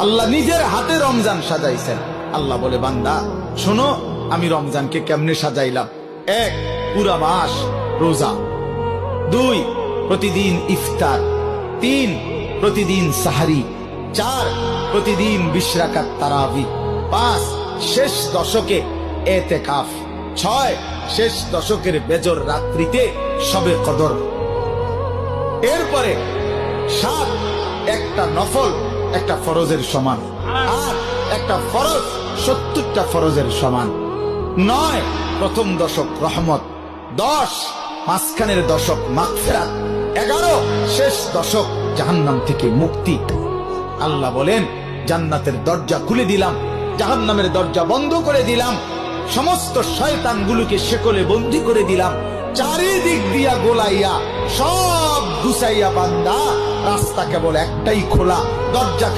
আল্লাহ নিজের হাতে রমজান সাজাইছেন। আল্লাহ বলে, বান্দা শোনো আমি রমজানকে কেমনে সাজাইলাম। 1, পুরা মাস রোজা। 2, প্রতিদিন ইফতার। 3, প্রতিদিন সাহারি। 4, প্রতিদিন 20 রাকাত তারাবি। 5, শেষ দশকে এতেকাফ। 6, শেষ দশকের বেজর রাত্রিতে শবে কদর। এরপরে 7, একটা নফল একটা ফরজের সমান। 8, একটা ফরজ 70টা ফরজের সমান। 9, প্রথম দশক রহমত। 10, মাঝখানের দশক মাগফিরাত। 11, শেষ দশক জাহান্নাম থেকে মুক্তি। আল্লাহ বলেন, জান্নাতের দরজা খুলে দিলাম, জাহান্নামের দরজা বন্ধ করে দিলাম, সমস্ত শয়তানগুলোকে শেকলে বন্দী করে দিলাম, চারিদিক দিয়া গোলাইয়া সব গুছাইয়া বান্দা রাস্তা কেবল একটাই খোলা, দরজা